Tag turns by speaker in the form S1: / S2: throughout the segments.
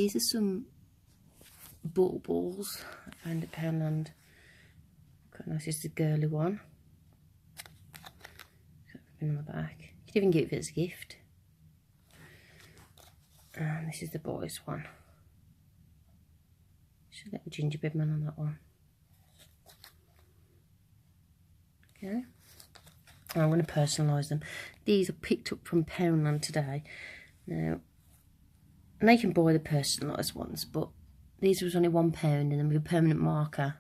S1: these are some baubles I found at Poundland. Quite nice. This is the girly one. On the back. You could even give it as a gift. And this is the boys one. Should get a gingerbread man on that one. Okay. And I'm going to personalise them. These are picked up from Poundland today. Now, and they can buy the personalised ones, but these was only £1, and then with a permanent marker,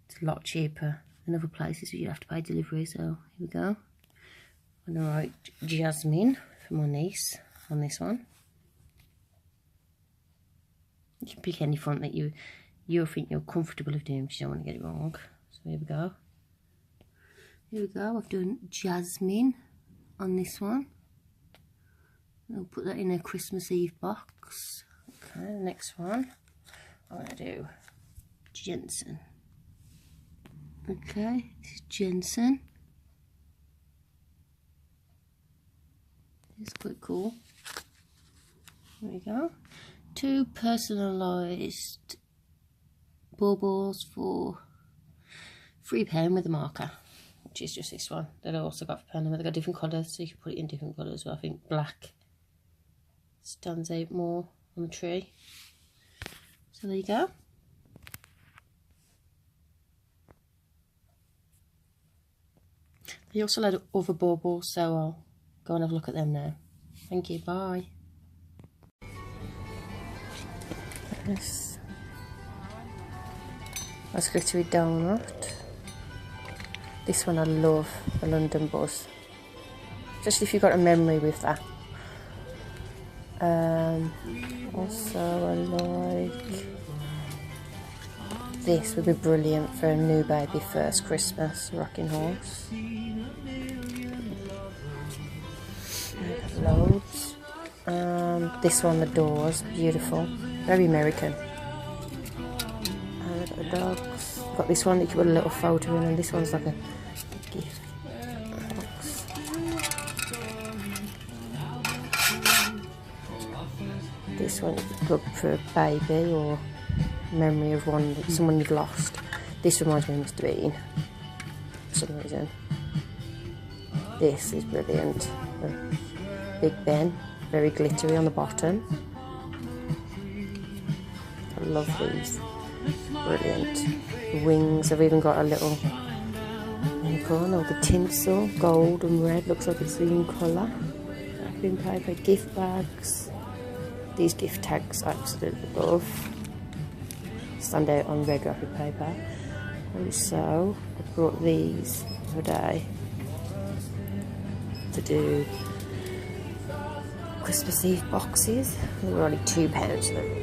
S1: it's a lot cheaper than other places where you have to pay delivery. So here we go. I'm going to write Jasmine for my niece on this one. You can pick any font that you think you're comfortable of doing because you don't want to get it wrong. So here we go. Here we go. I've done Jasmine on this one. I'll put that in a Christmas Eve box. Okay, the next one I'm going to do Jensen. Okay, this is Jensen. It's quite cool. There we go. 2 personalised baubles for £3 with a marker, which is just this one that I also got for Poundland. They've got different colours, so you can put it in different colours. But I think black stands out more on the tree. So there you go. They also had other baubles, so I'll go and have a look at them now. Thank you, bye. Yes. That's glittery donut. This one I love, the London Buzz. Especially if you've got a memory with that. Also I like this would be brilliant for a new baby first Christmas, rocking horse. Loads. This one, the doors, beautiful, very American. And I've got the dogs. I've got this one that you can put a little photo in, and this one's like a gift box. This one you could put for a baby or memory of someone you've lost. This reminds me of Mr. Bean for some reason. This is brilliant. Big Ben, very glittery on the bottom. I love these. Brilliant. The wings, I've even got a little unicorn, all the tinsel, gold and red, looks like it's the same colour. Wrapping paper, gift bags. These gift tags I absolutely love. Stand out on red wrapping paper. And so I brought these the other day to do Christmas Eve boxes. They were only £2, so they're